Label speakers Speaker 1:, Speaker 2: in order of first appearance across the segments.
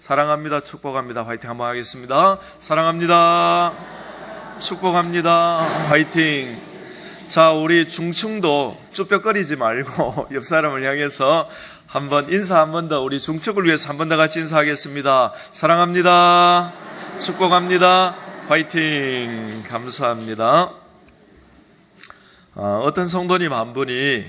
Speaker 1: 사랑합니다. 축복합니다. 화이팅 한번 하겠습니다. 사랑합니다. 축복합니다. 화이팅. 자, 우리 중충도 쭈뼛거리지 말고 옆 사람을 향해서 한번 인사 한 번 더, 우리 중축을 위해서 한 번 더 같이 인사하겠습니다. 사랑합니다. 축복합니다. 화이팅. 감사합니다. 어떤 성도님 한 분이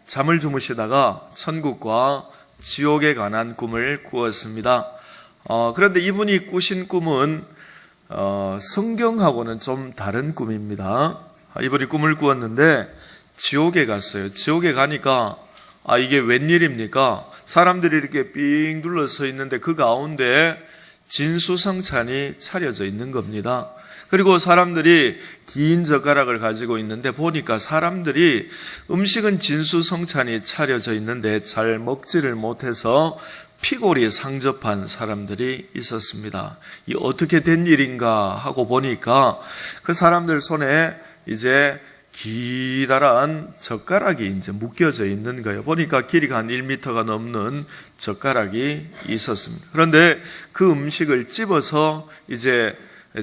Speaker 1: 잠을 주무시다가 천국과 지옥에 관한 꿈을 꾸었습니다. 그런데 이분이 꾸신 꿈은 성경하고는 좀 다른 꿈입니다. 이분이 꿈을 꾸었는데 지옥에 갔어요. 지옥에 가니까 이게 웬일입니까? 사람들이 이렇게 삥 둘러서 있는데 그 가운데 진수성찬이 차려져 있는 겁니다. 그리고 사람들이 긴 젓가락을 가지고 있는데 보니까 사람들이 음식은 진수성찬이 차려져 있는데 잘 먹지를 못해서 피골이 상접한 사람들이 있었습니다. 이 어떻게 된 일인가 하고 보니까 그 사람들 손에 이제 기다란 젓가락이 이제 묶여져 있는 거예요. 보니까 길이가 한 1m가 넘는 젓가락이 있었습니다. 그런데 그 음식을 찝어서 이제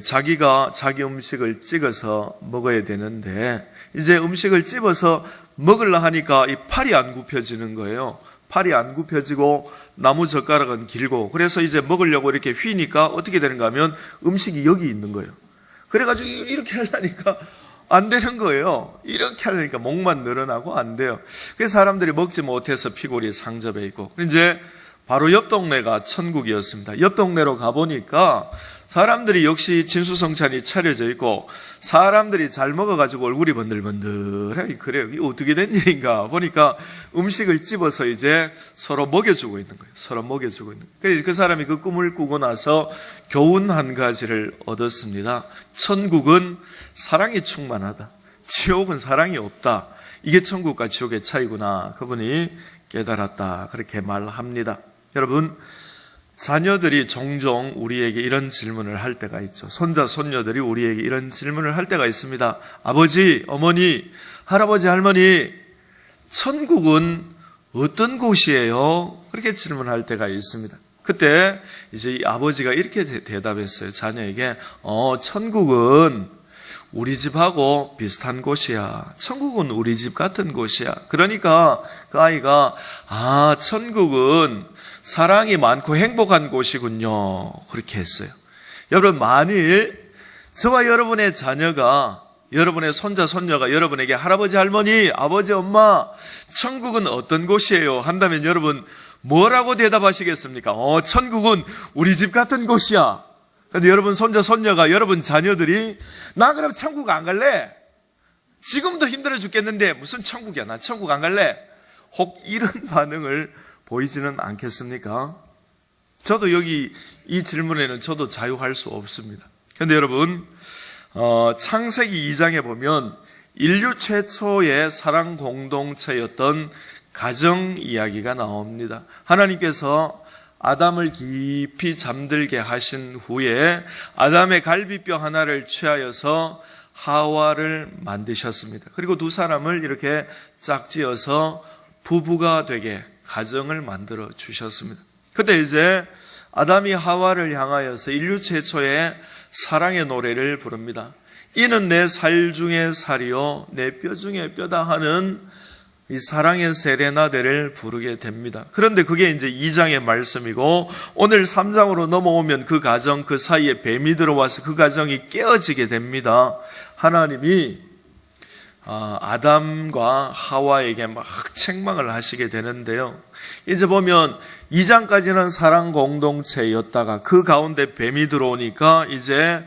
Speaker 1: 자기가 자기 음식을 찍어서 먹어야 되는데 이제 음식을 찝어서 먹으려 하니까 이 팔이 안 굽혀지는 거예요. 팔이 안 굽혀지고 나무 젓가락은 길고, 그래서 이제 먹으려고 이렇게 휘니까 어떻게 되는가 하면 음식이 여기 있는 거예요. 그래가지고 이렇게 하려니까 안 되는 거예요. 이렇게 하려니까 목만 늘어나고 안 돼요. 그래서 사람들이 먹지 못해서 피골이 상접해 있고, 이제 바로 옆 동네가 천국이었습니다. 옆 동네로 가보니까 사람들이 역시 진수성찬이 차려져 있고 사람들이 잘 먹어가지고 얼굴이 번들번들해. 그래요. 이게 어떻게 된 일인가 보니까 음식을 집어서 이제 서로 먹여주고 있는 거예요. 서로 먹여주고 있는 거예요. 그래서 그 사람이 그 꿈을 꾸고 나서 교훈 한 가지를 얻었습니다. 천국은 사랑이 충만하다. 지옥은 사랑이 없다. 이게 천국과 지옥의 차이구나. 그분이 깨달았다. 그렇게 말합니다. 여러분, 자녀들이 종종 우리에게 이런 질문을 할 때가 있죠. 손자, 손녀들이 우리에게 이런 질문을 할 때가 있습니다. 아버지, 어머니, 할아버지, 할머니, 천국은 어떤 곳이에요? 그렇게 질문할 때가 있습니다. 그때 이제 이 아버지가 이렇게 대답했어요. 자녀에게, 천국은 우리 집하고 비슷한 곳이야. 천국은 우리 집 같은 곳이야. 그러니까 그 아이가, 천국은 사랑이 많고 행복한 곳이군요. 그렇게 했어요. 여러분, 만일 저와 여러분의 자녀가, 여러분의 손자, 손녀가 여러분에게 할아버지, 할머니, 아버지, 엄마, 천국은 어떤 곳이에요? 한다면 여러분 뭐라고 대답하시겠습니까? 천국은 우리 집 같은 곳이야. 그런데 여러분 손자, 손녀가, 여러분 자녀들이 나 그럼 천국 안 갈래? 지금도 힘들어 죽겠는데 무슨 천국이야? 나 천국 안 갈래? 혹 이런 반응을 보이지는 않겠습니까? 저도 여기 이 질문에는 저도 자유할 수 없습니다. 그런데 여러분, 창세기 2장에 보면 인류 최초의 사랑 공동체였던 가정 이야기가 나옵니다. 하나님께서 아담을 깊이 잠들게 하신 후에 아담의 갈비뼈 하나를 취하여서 하와를 만드셨습니다. 그리고 두 사람을 이렇게 짝지어서 부부가 되게 가정을 만들어 주셨습니다. 그때 이제 아담이 하와를 향하여서 인류 최초의 사랑의 노래를 부릅니다. 이는 내 살 중에 살이요 내 뼈 중에 뼈다 하는 이 사랑의 세레나데를 부르게 됩니다. 그런데 그게 이제 2장의 말씀이고, 오늘 3장으로 넘어오면 그 가정, 그 사이에 뱀이 들어와서 그 가정이 깨어지게 됩니다. 하나님이 아담과 하와에게 막 책망을 하시게 되는데요. 이제 보면 2장까지는 사랑 공동체였다가 그 가운데 뱀이 들어오니까 이제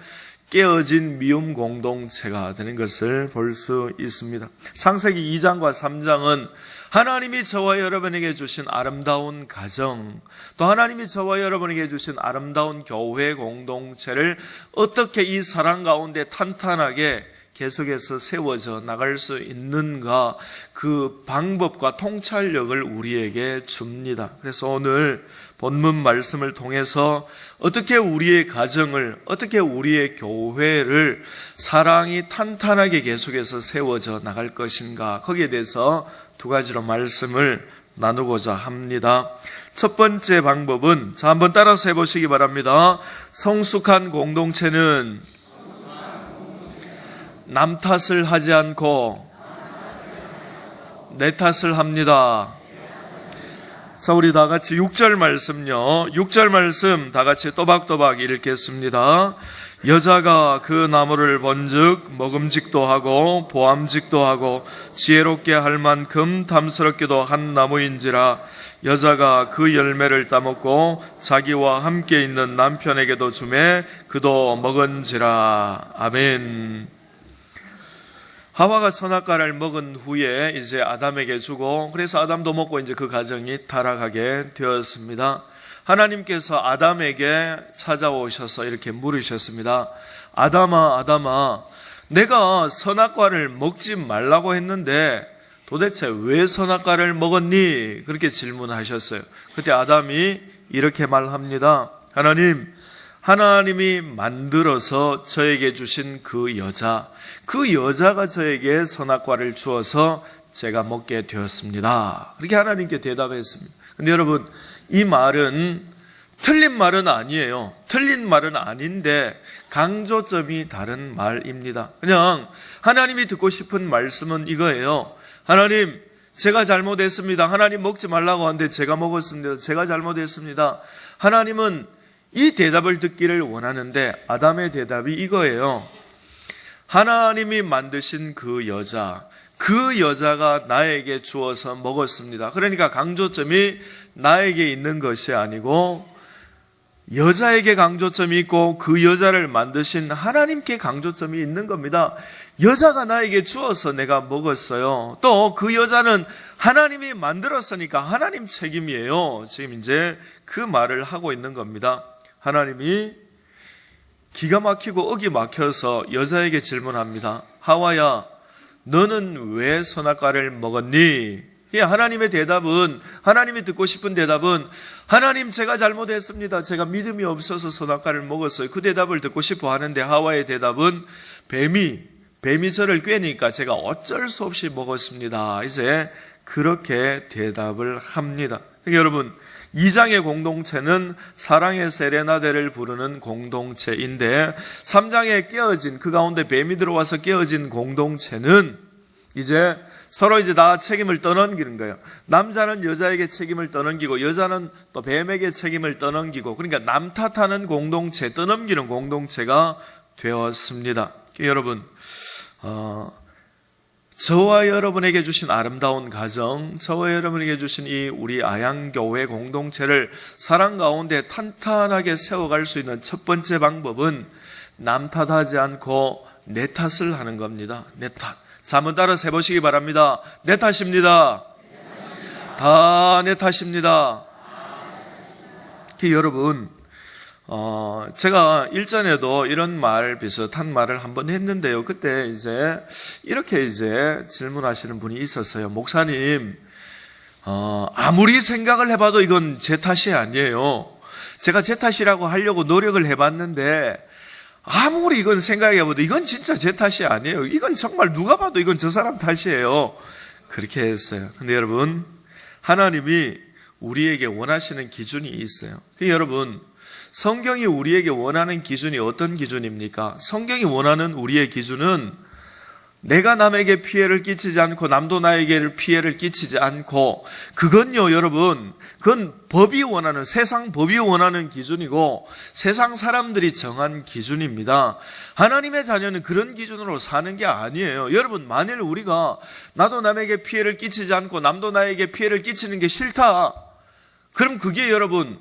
Speaker 1: 깨어진 미움 공동체가 되는 것을 볼 수 있습니다. 창세기 2장과 3장은 하나님이 저와 여러분에게 주신 아름다운 가정, 또 하나님이 저와 여러분에게 주신 아름다운 교회 공동체를 어떻게 이 사랑 가운데 탄탄하게 계속해서 세워져 나갈 수 있는가, 그 방법과 통찰력을 우리에게 줍니다. 그래서 오늘 본문 말씀을 통해서 어떻게 우리의 가정을, 어떻게 우리의 교회를 사랑이 탄탄하게 계속해서 세워져 나갈 것인가, 거기에 대해서 두 가지로 말씀을 나누고자 합니다. 첫 번째 방법은, 자, 한번 따라서 해보시기 바랍니다. 성숙한 공동체는 남 탓을 하지 않고 내 탓을 합니다. 자, 우리 다 같이 6절 말씀요. 6절 말씀 다 같이 또박또박 읽겠습니다. 여자가 그 나무를 본즉 먹음직도 하고 보암직도 하고 지혜롭게 할 만큼 탐스럽기도 한 나무인지라. 여자가 그 열매를 따먹고 자기와 함께 있는 남편에게도 주매 그도 먹은지라. 아멘. 하와가 선악과를 먹은 후에 이제 아담에게 주고, 그래서 아담도 먹고 이제 그 가정이 타락하게 되었습니다. 하나님께서 아담에게 찾아오셔서 이렇게 물으셨습니다. 아담아, 아담아, 내가 선악과를 먹지 말라고 했는데 도대체 왜 선악과를 먹었니? 그렇게 질문하셨어요. 그때 아담이 이렇게 말합니다. 하나님이 만들어서 저에게 주신 그 여자가 저에게 선악과를 주어서 제가 먹게 되었습니다. 그렇게 하나님께 대답했습니다. 근데 여러분, 이 말은 틀린 말은 아니에요. 틀린 말은 아닌데 강조점이 다른 말입니다. 그냥 하나님이 듣고 싶은 말씀은 이거예요. 하나님, 제가 잘못했습니다. 하나님 먹지 말라고 하는데 제가 먹었습니다. 제가 잘못했습니다. 하나님은 이 대답을 듣기를 원하는데 아담의 대답이 이거예요. 하나님이 만드신 그 여자가 나에게 주어서 먹었습니다. 그러니까 강조점이 나에게 있는 것이 아니고 여자에게 강조점이 있고 그 여자를 만드신 하나님께 강조점이 있는 겁니다. 여자가 나에게 주어서 내가 먹었어요. 또 그 여자는 하나님이 만들었으니까 하나님 책임이에요. 지금 이제 그 말을 하고 있는 겁니다. 하나님이 기가 막히고 억이 막혀서 여자에게 질문합니다. 하와야, 너는 왜 선악과를 먹었니? 하나님의 대답은, 하나님이 듣고 싶은 대답은, 하나님, 제가 잘못했습니다. 제가 믿음이 없어서 선악과를 먹었어요. 그 대답을 듣고 싶어 하는데 하와의 대답은 뱀이 저를 꿰니까 제가 어쩔 수 없이 먹었습니다. 이제 그렇게 대답을 합니다. 여러분, 2장의 공동체는 사랑의 세레나데를 부르는 공동체인데 3장에 깨어진, 그 가운데 뱀이 들어와서 깨어진 공동체는 이제 서로 이제 다 책임을 떠넘기는 거예요. 남자는 여자에게 책임을 떠넘기고 여자는 또 뱀에게 책임을 떠넘기고, 그러니까 남 탓하는 공동체, 떠넘기는 공동체가 되었습니다. 여러분, 저와 여러분에게 주신 아름다운 가정, 저와 여러분에게 주신 이 우리 아양교회 공동체를 사랑 가운데 탄탄하게 세워갈 수 있는 첫 번째 방법은 남 탓하지 않고 내 탓을 하는 겁니다. 내 탓. 자, 한번 따라서 해보시기 바랍니다. 내 탓입니다. 다 내 탓입니다. 여러분, 제가 일전에도 이런 비슷한 말을 한번 했는데요. 그때 이렇게 질문하시는 분이 있었어요. 목사님, 아무리 생각을 해봐도 이건 제 탓이 아니에요. 제가 제 탓이라고 하려고 노력을 해봤는데, 아무리 이건 생각해봐도 이건 진짜 제 탓이 아니에요. 이건 정말 누가 봐도 이건 저 사람 탓이에요. 그렇게 했어요. 근데 여러분, 하나님이 우리에게 원하시는 기준이 있어요. 여러분, 성경이 우리에게 원하는 기준이 어떤 기준입니까? 성경이 원하는 우리의 기준은 내가 남에게 피해를 끼치지 않고 남도 나에게 피해를 끼치지 않고, 그건요 여러분, 그건 법이 원하는, 세상 법이 원하는 기준이고 세상 사람들이 정한 기준입니다. 하나님의 자녀는 그런 기준으로 사는 게 아니에요. 여러분, 만일 우리가 나도 남에게 피해를 끼치지 않고 남도 나에게 피해를 끼치는 게 싫다, 그럼 그게 여러분,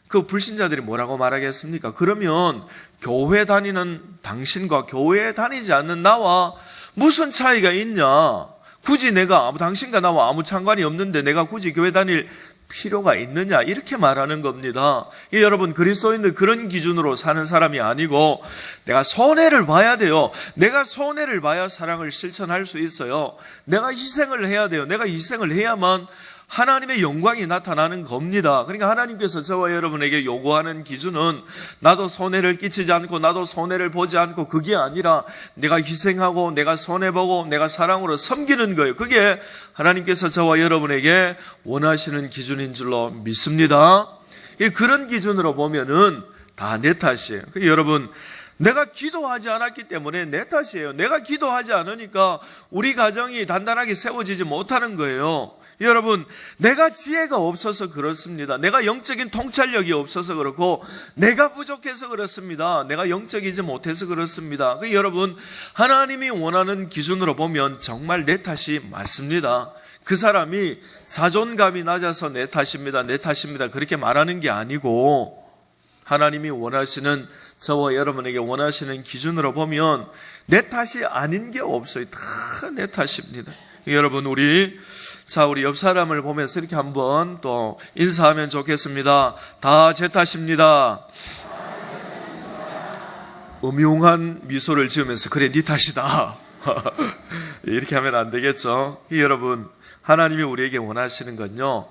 Speaker 1: 그 불신자들이 뭐라고 말하겠습니까? 그러면 교회 다니는 당신과 교회에 다니지 않는 나와 무슨 차이가 있냐? 굳이 당신과 나와 아무 상관이 없는데 내가 굳이 교회 다닐 필요가 있느냐? 이렇게 말하는 겁니다. 여러분, 그리스도인들 그런 기준으로 사는 사람이 아니고 내가 손해를 봐야 돼요. 내가 손해를 봐야 사랑을 실천할 수 있어요. 내가 희생을 해야 돼요. 내가 희생을 해야만 하나님의 영광이 나타나는 겁니다. 그러니까 하나님께서 저와 여러분에게 요구하는 기준은 나도 손해를 끼치지 않고 나도 손해를 보지 않고 그게 아니라 내가 희생하고 내가 손해보고 내가 사랑으로 섬기는 거예요. 그게 하나님께서 저와 여러분에게 원하시는 기준인 줄로 믿습니다. 그런 기준으로 보면은 다 내 탓이에요. 그러니까 여러분, 내가 기도하지 않았기 때문에 내 탓이에요. 내가 기도하지 않으니까 우리 가정이 단단하게 세워지지 못하는 거예요. 여러분, 내가 지혜가 없어서 그렇습니다. 내가 영적인 통찰력이 없어서 그렇고 내가 부족해서 그렇습니다. 내가 영적이지 못해서 그렇습니다. 여러분, 하나님이 원하는 기준으로 보면 정말 내 탓이 맞습니다. 그 사람이 자존감이 낮아서 내 탓입니다. 내 탓입니다. 그렇게 말하는 게 아니고 하나님이 원하시는, 저와 여러분에게 원하시는 기준으로 보면 내 탓이 아닌 게 없어요. 다 내 탓입니다. 여러분, 우리 옆 사람을 보면서 이렇게 한번 또 인사하면 좋겠습니다. 다 제 탓입니다. 음흉한 미소를 지으면서 그래 네 탓이다. 이렇게 하면 안 되겠죠. 여러분, 하나님이 우리에게 원하시는 건요,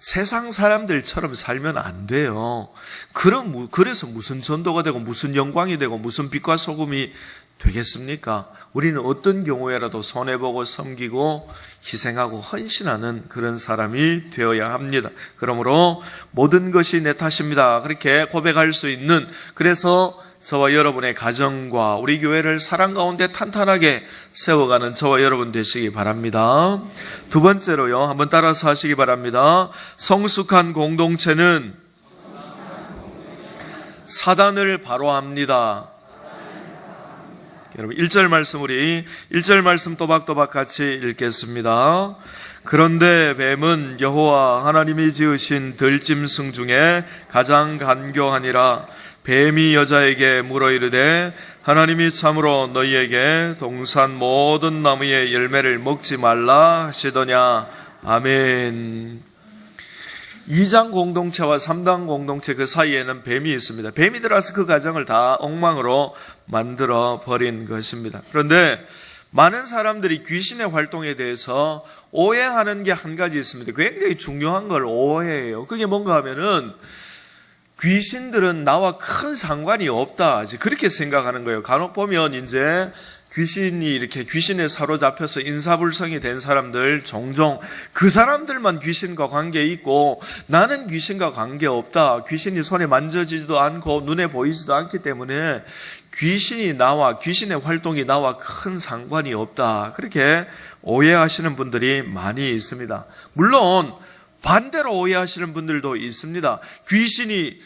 Speaker 1: 세상 사람들처럼 살면 안 돼요. 그래서 무슨 전도가 되고 무슨 영광이 되고 무슨 빛과 소금이 되겠습니까? 우리는 어떤 경우에라도 손해보고 섬기고 희생하고 헌신하는 그런 사람이 되어야 합니다. 그러므로 모든 것이 내 탓입니다. 그렇게 고백할 수 있는, 그래서 저와 여러분의 가정과 우리 교회를 사랑 가운데 탄탄하게 세워가는 저와 여러분 되시기 바랍니다. 두 번째로요, 한번 따라서 하시기 바랍니다. 성숙한 공동체는 사단을 바로합니다. 여러분, 1절 말씀, 우리 1절 말씀 또박또박 같이 읽겠습니다. 그런데 뱀은 여호와 하나님이 지으신 들짐승 중에 가장 간교하니라. 뱀이 여자에게 물어 이르되 하나님이 참으로 너희에게 동산 모든 나무의 열매를 먹지 말라 하시더냐. 아멘. 2장 공동체와 3장 공동체 그 사이에는 뱀이 있습니다. 뱀이 들어와서 그 가정을 다 엉망으로 만들어 버린 것입니다. 그런데 많은 사람들이 귀신의 활동에 대해서 오해하는 게 한 가지 있습니다. 굉장히 중요한 걸 오해해요. 그게 뭔가 하면은 귀신들은 나와 큰 상관이 없다, 그렇게 생각하는 거예요. 간혹 보면 이제 귀신에 사로잡혀서 인사불성이 된 사람들, 종종 그 사람들만 귀신과 관계 있고 나는 귀신과 관계 없다. 귀신이 손에 만져지지도 않고 눈에 보이지도 않기 때문에 귀신의 활동이 나와 큰 상관이 없다. 그렇게 오해하시는 분들이 많이 있습니다. 물론 반대로 오해하시는 분들도 있습니다. 귀신이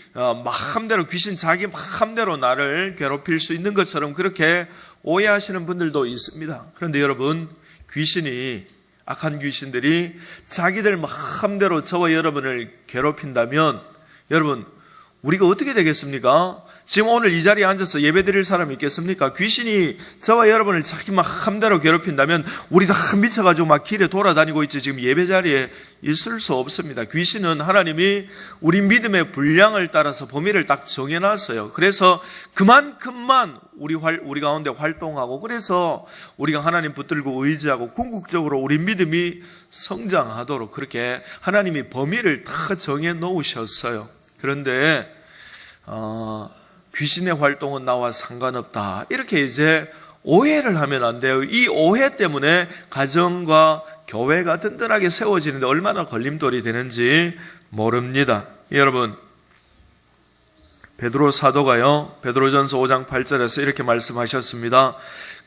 Speaker 1: 귀신 자기 마음대로 나를 괴롭힐 수 있는 것처럼 그렇게 오해하시는 분들도 있습니다. 그런데 여러분, 악한 귀신들이 자기들 마음대로 저와 여러분을 괴롭힌다면 여러분, 우리가 어떻게 되겠습니까? 지금 오늘 이 자리에 앉아서 예배드릴 사람이 있겠습니까? 귀신이 저와 여러분을 자기 마음대로 괴롭힌다면 우리 다 미쳐가지고 막 길에 돌아다니고 있지 지금 예배 자리에 있을 수 없습니다. 귀신은 하나님이 우리 믿음의 분량을 따라서 범위를 딱 정해놨어요. 그래서 그만큼만 우리 가운데 활동하고, 그래서 우리가 하나님 붙들고 의지하고 궁극적으로 우리 믿음이 성장하도록 그렇게 하나님이 범위를 다 정해 놓으셨어요. 그런데 귀신의 활동은 나와 상관없다, 이렇게 이제 오해를 하면 안 돼요. 이 오해 때문에 가정과 교회가 든든하게 세워지는데 얼마나 걸림돌이 되는지 모릅니다. 여러분, 베드로 사도가요, 베드로전서 5장 8절에서 이렇게 말씀하셨습니다.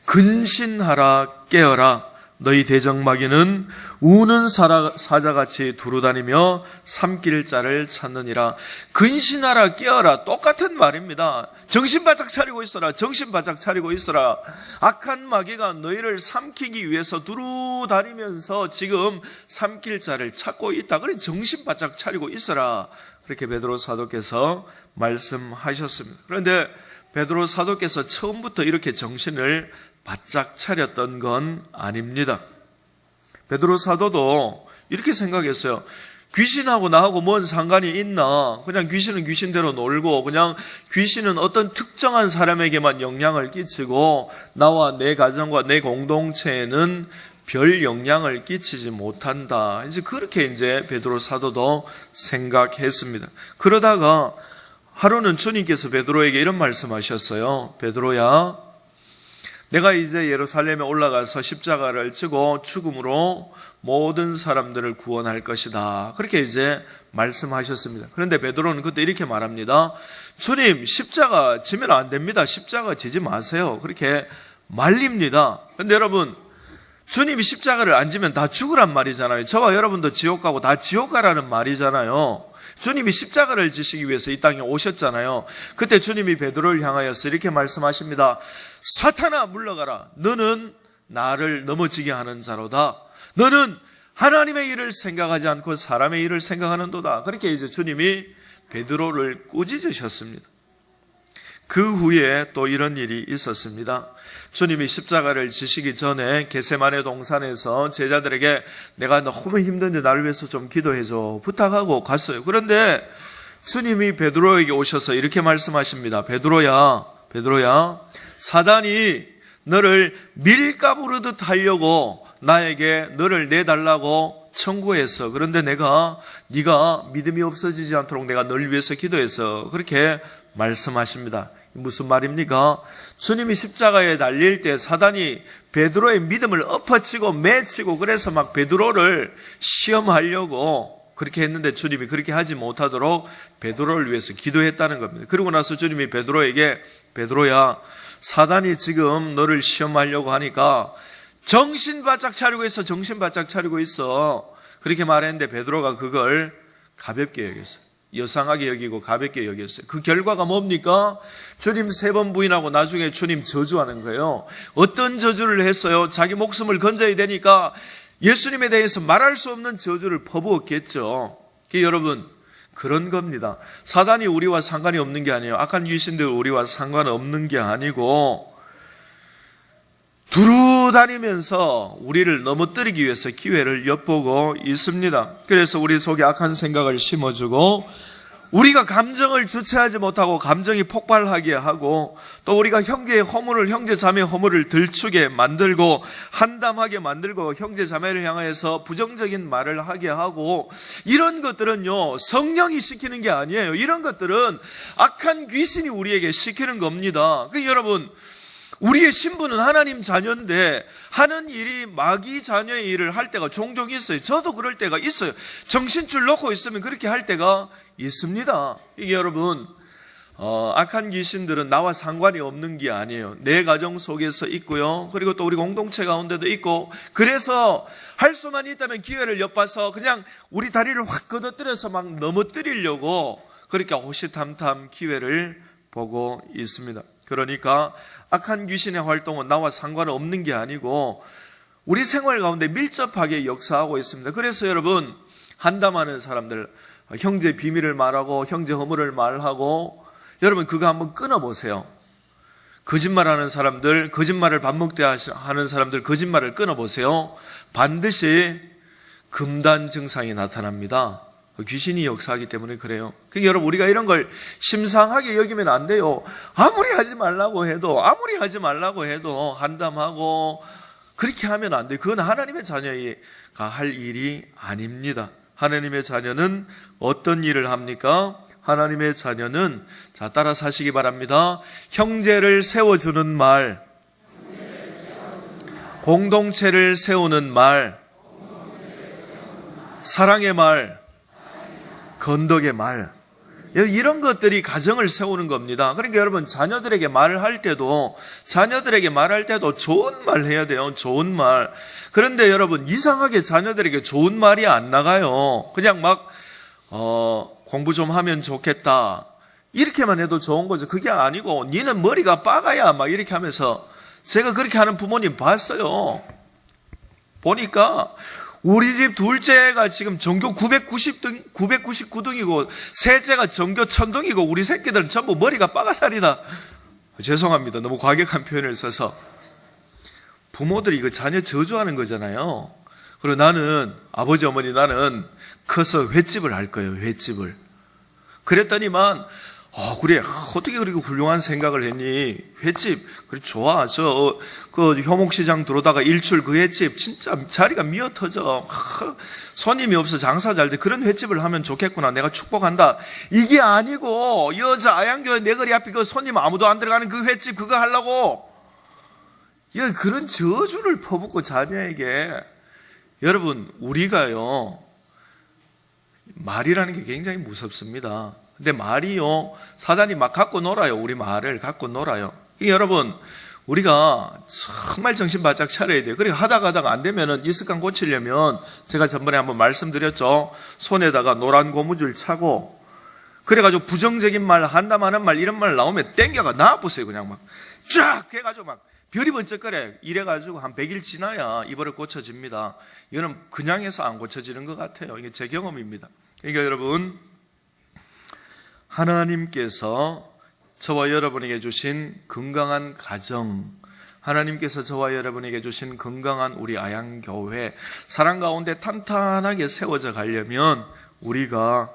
Speaker 1: 근신하라, 깨어라. 너희 대적마귀는 우는 사자같이 두루다니며 삼킬 자를 찾느니라. 근신하라, 깨어라, 똑같은 말입니다. 정신 바짝 차리고 있어라. 정신 바짝 차리고 있어라. 악한 마귀가 너희를 삼키기 위해서 두루다니면서 지금 삼킬 자를 찾고 있다. 그래, 정신 바짝 차리고 있어라. 그렇게 베드로 사도께서 말씀하셨습니다. 그런데 베드로 사도께서 처음부터 이렇게 정신을 바짝 차렸던 건 아닙니다. 베드로 사도도 이렇게 생각했어요. 귀신하고 나하고 뭔 상관이 있나? 그냥 귀신은 귀신대로 놀고, 그냥 귀신은 어떤 특정한 사람에게만 영향을 끼치고 나와 내 가정과 내 공동체에는 별 영향을 끼치지 못한다. 이제 그렇게 이제 베드로 사도도 생각했습니다. 그러다가 하루는 주님께서 베드로에게 이런 말씀하셨어요. 베드로야, 내가 이제 예루살렘에 올라가서 십자가를 지고 죽음으로 모든 사람들을 구원할 것이다. 그렇게 이제 말씀하셨습니다. 그런데 베드로는 그때 이렇게 말합니다. 주님, 십자가 지면 안 됩니다. 십자가 지지 마세요. 그렇게 말립니다. 그런데 여러분, 주님이 십자가를 안 지면 다 죽으란 말이잖아요. 저와 여러분도 지옥 가고 다 지옥 가라는 말이잖아요. 주님이 십자가를 지시기 위해서 이 땅에 오셨잖아요. 그때 주님이 베드로를 향하여서 이렇게 말씀하십니다. 사탄아, 물러가라. 너는 나를 넘어지게 하는 자로다. 너는 하나님의 일을 생각하지 않고 사람의 일을 생각하는도다. 그렇게 이제 주님이 베드로를 꾸짖으셨습니다. 그 후에 또 이런 일이 있었습니다. 주님이 십자가를 지시기 전에 겟세마네 동산에서 제자들에게 내가 너무 힘든데 나를 위해서 좀 기도해줘 부탁하고 갔어요. 그런데 주님이 베드로에게 오셔서 이렇게 말씀하십니다. 베드로야, 사단이 너를 밀가부르듯 하려고 나에게 너를 내달라고 청구했어. 그런데 네가 믿음이 없어지지 않도록 내가 널 위해서 기도했어. 그렇게 말씀하십니다. 무슨 말입니까? 주님이 십자가에 달릴 때 사단이 베드로의 믿음을 엎어치고 매치고 그래서 막 베드로를 시험하려고 그렇게 했는데 주님이 그렇게 하지 못하도록 베드로를 위해서 기도했다는 겁니다. 그러고 나서 주님이 베드로에게 베드로야, 사단이 지금 너를 시험하려고 하니까 정신 바짝 차리고 있어. 그렇게 말했는데 베드로가 그걸 가볍게 여겼어요. 여상하게 여기고 가볍게 여겼어요. 그 결과가 뭡니까? 주님 3번 부인하고 나중에 주님 저주하는 거예요. 어떤 저주를 했어요? 자기 목숨을 건져야 되니까 예수님에 대해서 말할 수 없는 저주를 퍼부었겠죠. 여러분, 그런 겁니다. 사단이 우리와 상관이 없는 게 아니에요. 악한 귀신들 우리와 상관없는 게 아니고 두루 다니면서 우리를 넘어뜨리기 위해서 기회를 엿보고 있습니다. 그래서 우리 속에 악한 생각을 심어주고 우리가 감정을 주체하지 못하고 감정이 폭발하게 하고 또 우리가 형제 자매 허물을 들추게 만들고 한담하게 만들고 형제 자매를 향해서 부정적인 말을 하게 하고 이런 것들은요, 성령이 시키는 게 아니에요. 이런 것들은 악한 귀신이 우리에게 시키는 겁니다. 여러분, 우리의 신분은 하나님 자녀인데 하는 일이 마귀 자녀의 일을 할 때가 종종 있어요. 저도 그럴 때가 있어요. 정신줄 놓고 있으면 그렇게 할 때가 있습니다. 이게 여러분, 악한 귀신들은 나와 상관이 없는 게 아니에요. 내 가정 속에서 있고요. 그리고 또 우리 공동체 가운데도 있고, 그래서 할 수만 있다면 기회를 엿봐서 그냥 우리 다리를 확 걷어뜨려서 막 넘어뜨리려고 그렇게 호시탐탐 기회를 보고 있습니다. 그러니까 악한 귀신의 활동은 나와 상관없는 게 아니고 우리 생활 가운데 밀접하게 역사하고 있습니다. 그래서 여러분, 한담하는 사람들, 형제 비밀을 말하고 형제 허물을 말하고, 여러분 그거 한번 끊어보세요. 거짓말하는 사람들, 거짓말을 밥 먹되 하는 사람들 거짓말을 끊어보세요. 반드시 금단 증상이 나타납니다. 귀신이 역사하기 때문에 그래요. 여러분, 우리가 이런 걸 심상하게 여기면 안 돼요. 아무리 하지 말라고 해도 한담하고 그렇게 하면 안 돼요. 그건 하나님의 자녀가 할 일이 아닙니다. 하나님의 자녀는 어떤 일을 합니까? 하나님의 자녀는, 자, 따라서 하시기 바랍니다. 형제를 세워주는 말, 공동체를 세우는 말, 사랑의 말, 건덕의 말, 이런 것들이 가정을 세우는 겁니다. 그러니까 여러분, 자녀들에게 말을 할 때도 좋은 말 해야 돼요. 좋은 말. 그런데 여러분, 이상하게 자녀들에게 좋은 말이 안 나가요. 그냥 막 공부 좀 하면 좋겠다, 이렇게만 해도 좋은 거죠. 그게 아니고 니는 머리가 빠가야 막 이렇게 하면서, 제가 그렇게 하는 부모님 봤어요. 보니까 우리 집 둘째가 지금 전교 999등이고 셋째가 전교 1000등이고 우리 새끼들은 전부 머리가 빠가살이다. 죄송합니다. 너무 과격한 표현을 써서. 부모들이 이거 자녀 저주하는 거잖아요. 그리고 나는, 아버지 어머니, 나는 커서 횟집을 할 거예요. 횟집을. 그랬더니만 그래. 어떻게 그렇게 훌륭한 생각을 했니? 횟집. 그래, 좋아. 효목시장 들어오다가 일출 그 횟집. 진짜 자리가 미어 터져. 손님이 없어 장사 잘 돼. 그런 횟집을 하면 좋겠구나. 내가 축복한다. 이게 아니고, 여자 아양교회 내거리 앞에 그 손님 아무도 안 들어가는 그 횟집 그거 하려고. 그런 저주를 퍼붓고 자녀에게. 여러분, 우리가요, 말이라는 게 굉장히 무섭습니다. 근데 말이요, 사단이 막 갖고 놀아요. 우리 말을 갖고 놀아요. 여러분, 우리가 정말 정신 바짝 차려야 돼요. 그리고 하다가 안 되면은 이 습관 고치려면 제가 전번에 한번 말씀드렸죠. 손에다가 노란 고무줄 차고, 그래가지고 부정적인 말, 한담하는 말, 이런 말 나오면 땡겨가 놔보세요. 그냥 막 쫙 해가지고 막 별이 번쩍거려. 이래가지고 한 100일 지나야 이 버릇 고쳐집니다. 이거는 그냥 해서 안 고쳐지는 것 같아요. 이게 제 경험입니다. 그러니까 여러분, 하나님께서 저와 여러분에게 주신 건강한 가정, 하나님께서 저와 여러분에게 주신 건강한 우리 아양교회, 사랑 가운데 탄탄하게 세워져 가려면 우리가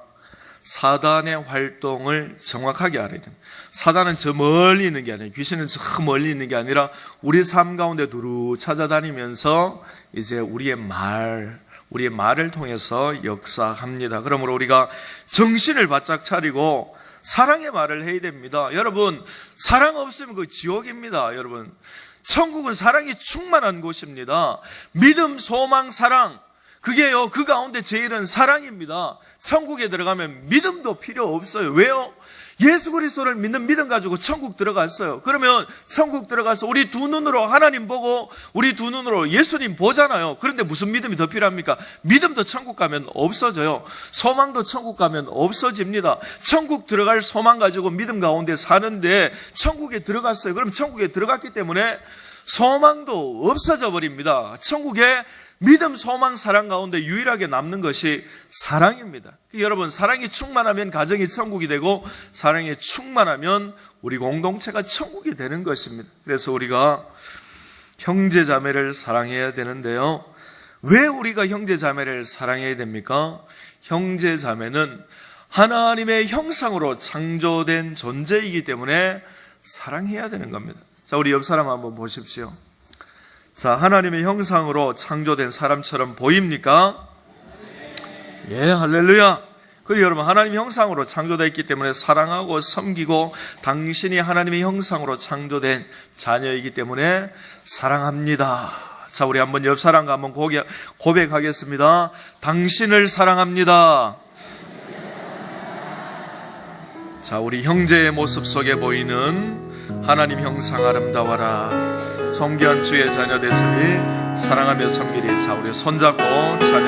Speaker 1: 사단의 활동을 정확하게 알아야 됩니다. 사단은 저 멀리 있는 게 아니에요. 귀신은 저 멀리 있는 게 아니라 우리 삶 가운데 두루 찾아다니면서 이제 우리의 말을 통해서 역사합니다. 그러므로 우리가 정신을 바짝 차리고 사랑의 말을 해야 됩니다. 여러분, 사랑 없으면 그 지옥입니다. 여러분, 천국은 사랑이 충만한 곳입니다. 믿음, 소망, 사랑, 그게요, 그 가운데 제일은 사랑입니다. 천국에 들어가면 믿음도 필요 없어요. 왜요? 예수 그리스도를 믿는 믿음 가지고 천국 들어갔어요. 그러면 천국 들어가서 우리 두 눈으로 하나님 보고 우리 두 눈으로 예수님 보잖아요. 그런데 무슨 믿음이 더 필요합니까? 믿음도 천국 가면 없어져요. 소망도 천국 가면 없어집니다. 천국 들어갈 소망 가지고 믿음 가운데 사는데 천국에 들어갔어요. 그럼 천국에 들어갔기 때문에 소망도 없어져 버립니다. 천국에 믿음, 소망, 사랑 가운데 유일하게 남는 것이 사랑입니다. 여러분, 사랑이 충만하면 가정이 천국이 되고 사랑이 충만하면 우리 공동체가 천국이 되는 것입니다. 그래서 우리가 형제 자매를 사랑해야 되는데요. 왜 우리가 형제 자매를 사랑해야 됩니까? 형제 자매는 하나님의 형상으로 창조된 존재이기 때문에 사랑해야 되는 겁니다. 자, 우리 옆 사람 한번 보십시오. 자, 하나님의 형상으로 창조된 사람처럼 보입니까? 예, 할렐루야. 그리고 여러분, 하나님의 형상으로 창조되어 있기 때문에 사랑하고 섬기고 당신이 하나님의 형상으로 창조된 자녀이기 때문에 사랑합니다. 자, 우리 한번 옆 사람과 한번 고백하겠습니다. 당신을 사랑합니다. 자, 우리 형제의 모습 속에 보이는 하나님 형상 아름다워라. 존귀한 주의 자녀 됐으니 사랑하며 섬기리. 자, 우리 손잡고 찬양.